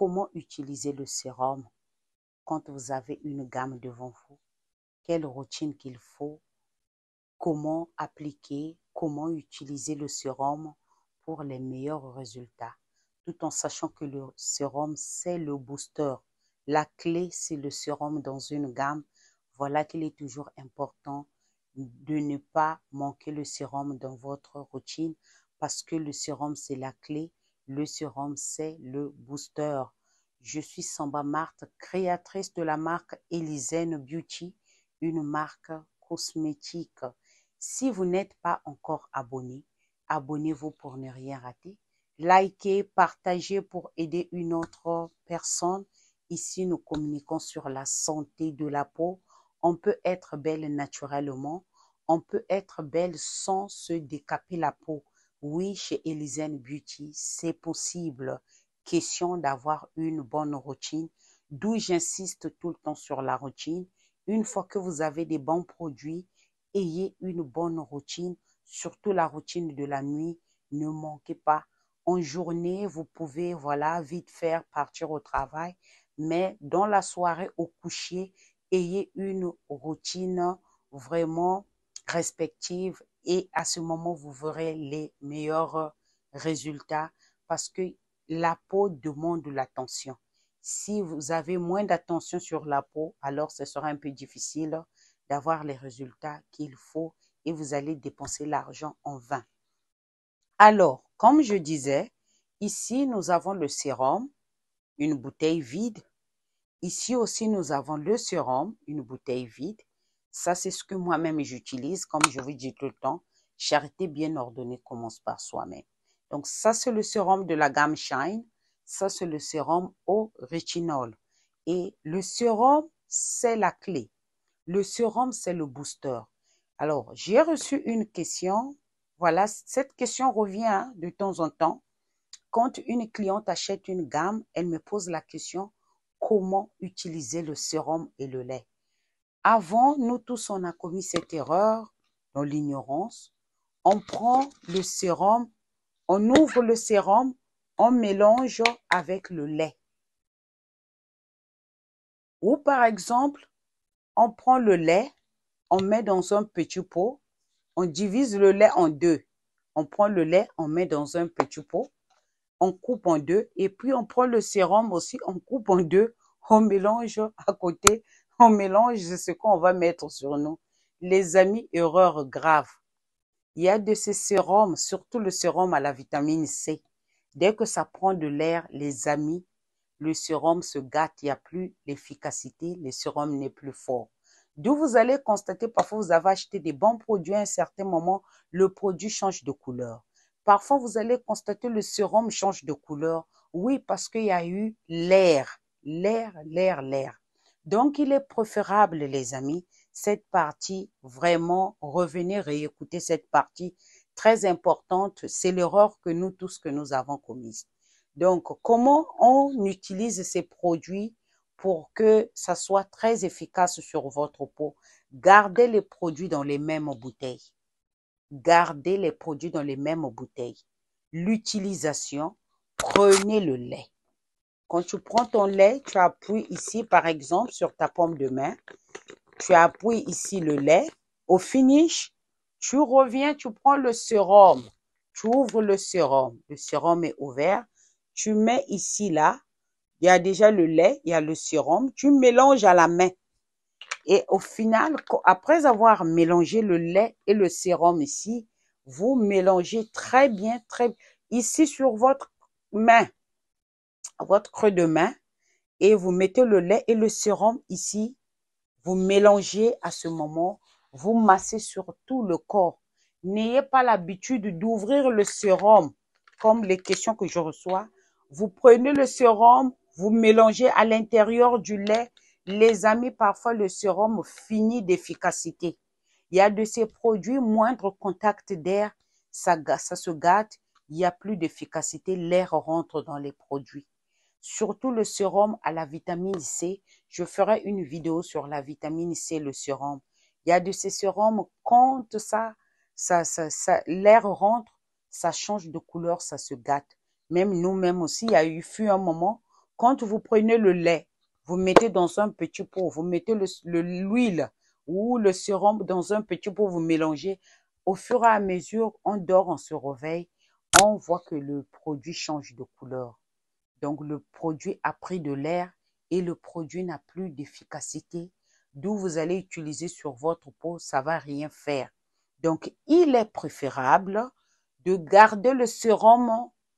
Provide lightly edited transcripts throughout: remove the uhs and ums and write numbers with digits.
comment utiliser le sérum quand vous avez une gamme devant vous, quelle routine qu'il faut, comment appliquer, comment utiliser le sérum pour les meilleurs résultats, tout en sachant que le sérum, c'est le booster. La clé, c'est le sérum dans une gamme. Voilà qu'il est toujours important de ne pas manquer le sérum dans votre routine parce que le sérum, c'est la clé. Le sérum, c'est le booster. Je suis Samba Marthe, créatrice de la marque Elysienne Beauty, une marque cosmétique. Si vous n'êtes pas encore abonné, abonnez-vous pour ne rien rater. Likez, partagez pour aider une autre personne. Ici, nous communiquons sur la santé de la peau. On peut être belle naturellement. On peut être belle sans se décaper la peau. Oui, chez Elysienne Beauty, c'est possible. Question d'avoir une bonne routine, d'où j'insiste tout le temps sur la routine. Une fois que vous avez des bons produits, ayez une bonne routine, surtout la routine de la nuit. Ne manquez pas. En journée, vous pouvez, vite faire partir au travail, mais dans la soirée, au coucher, ayez une routine vraiment respective et à ce moment, vous verrez les meilleurs résultats parce que la peau demande de l'attention. Si vous avez moins d'attention sur la peau, alors ce sera un peu difficile d'avoir les résultats qu'il faut et vous allez dépenser l'argent en vain. Alors, comme je disais, ici nous avons le sérum, une bouteille vide. Ici aussi nous avons le sérum, une bouteille vide. Ça, c'est ce que moi-même j'utilise, comme je vous dis tout le temps. Charité bien ordonnée commence par soi-même. Donc ça, c'est le sérum de la gamme Shine. Ça, c'est le sérum au rétinol. Et le sérum, c'est la clé. Le sérum, c'est le booster. Alors, j'ai reçu une question. Voilà, cette question revient de temps en temps. Quand une cliente achète une gamme, elle me pose la question, comment utiliser le sérum et le lait? Avant, nous tous, on a commis cette erreur dans l'ignorance. On prend le sérum, on ouvre le sérum, on mélange avec le lait. Ou par exemple, on prend le lait, on met dans un petit pot, on divise le lait en deux. On prend le lait, on met dans un petit pot, on coupe en deux et puis on prend le sérum aussi, on coupe en deux, on mélange à côté, on mélange ce qu'on va mettre sur nous. Les amis, erreur grave. Il y a de ces sérums, surtout le sérum à la vitamine C. Dès que ça prend de l'air, les amis, le sérum se gâte, il n'y a plus l'efficacité, le sérum n'est plus fort. D'où vous allez constater, parfois vous avez acheté des bons produits à un certain moment, le produit change de couleur. Parfois vous allez constater le sérum change de couleur. Oui, parce qu'il y a eu l'air. Donc il est préférable, les amis, cette partie, vraiment, revenez réécouter cette partie très importante. C'est l'erreur que nous tous que nous avons commise. Donc, comment on utilise ces produits pour que ça soit très efficace sur votre peau? Gardez les produits dans les mêmes bouteilles. Gardez les produits dans les mêmes bouteilles. L'utilisation, prenez le lait. Quand tu prends ton lait, tu appuies ici, par exemple, sur ta paume de main. Tu appuies ici le lait. Au finish, tu reviens, tu prends le sérum. Tu ouvres le sérum. Le sérum est ouvert. Tu mets ici, là. Il y a déjà le lait, il y a le sérum. Tu mélanges à la main. Et au final, après avoir mélangé le lait et le sérum ici, vous mélangez très bien, ici sur votre main, votre creux de main, et vous mettez le lait et le sérum ici. Vous mélangez à ce moment, vous massez sur tout le corps. N'ayez pas l'habitude d'ouvrir le sérum, comme les questions que je reçois. Vous prenez le sérum, vous mélangez à l'intérieur du lait. Les amis, parfois le sérum finit d'efficacité. Il y a de ces produits, moindre contact d'air, ça se gâte, il n'y a plus d'efficacité, l'air rentre dans les produits. Surtout le sérum à la vitamine C. Je ferai une vidéo sur la vitamine C, le sérum. Il y a de ces sérums, quand l'air rentre, ça change de couleur, ça se gâte. Même nous-mêmes aussi, il y a eu un moment Quand vous prenez le lait, vous mettez dans un petit pot, vous mettez l'huile ou le sérum dans un petit pot, vous mélangez. Au fur et à mesure, on dort, on se réveille, on voit que le produit change de couleur. Donc, le produit a pris de l'air et le produit n'a plus d'efficacité. D'où vous allez utiliser sur votre peau, ça ne va rien faire. Donc, il est préférable de garder le sérum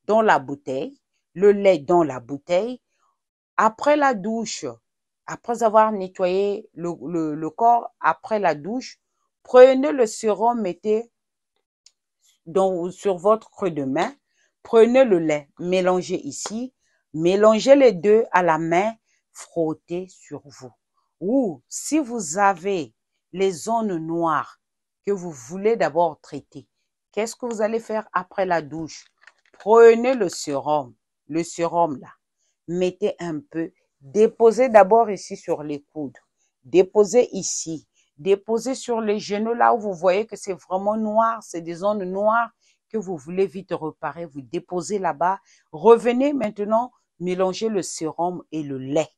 dans la bouteille, le lait dans la bouteille. Après la douche, après avoir nettoyé le corps, après la douche, prenez le sérum, mettez sur votre creux de main, prenez le lait, mélangez ici, mélangez les deux à la main, frottez sur vous. Ou si vous avez les zones noires que vous voulez d'abord traiter, qu'est-ce que vous allez faire après la douche? Prenez le sérum là, mettez un peu, déposez d'abord ici sur les coudes, déposez ici, déposez sur les genoux là où vous voyez que c'est vraiment noir, c'est des zones noires que vous voulez vite réparer, vous déposez là-bas. Revenez maintenant, mélangez le sérum et le lait.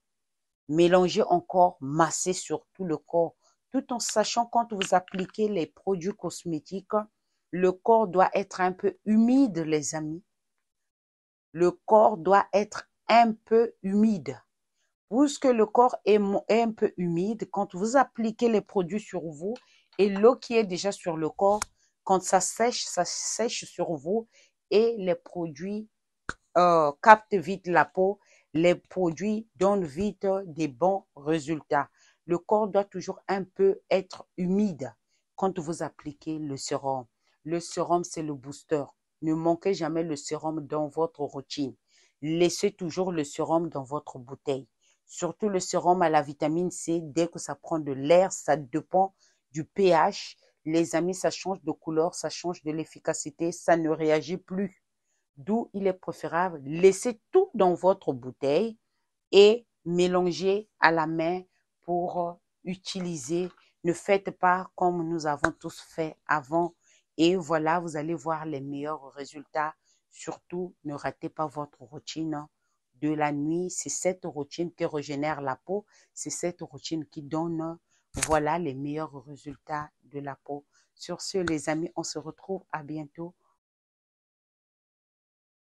Mélangez encore, massez sur tout le corps, tout en sachant quand vous appliquez les produits cosmétiques, le corps doit être un peu humide, les amis. Le corps doit être un peu humide. Puisque le corps est un peu humide, quand vous appliquez les produits sur vous et l'eau qui est déjà sur le corps, quand ça sèche sur vous et les produits captent vite la peau, les produits donnent vite des bons résultats. Le corps doit toujours un peu être humide quand vous appliquez le sérum. Le sérum, c'est le booster. Ne manquez jamais le sérum dans votre routine. Laissez toujours le sérum dans votre bouteille. Surtout le sérum à la vitamine C, dès que ça prend de l'air, ça dépend du pH. Les amis, ça change de couleur, ça change de l'efficacité, ça ne réagit plus. D'où il est préférable, laissez tout dans votre bouteille et mélangez à la main pour utiliser. Ne faites pas comme nous avons tous fait avant. Et voilà, vous allez voir les meilleurs résultats. Surtout, ne ratez pas votre routine de la nuit. C'est cette routine qui régénère la peau. C'est cette routine qui donne, voilà, les meilleurs résultats de la peau. Sur ce, les amis, on se retrouve à bientôt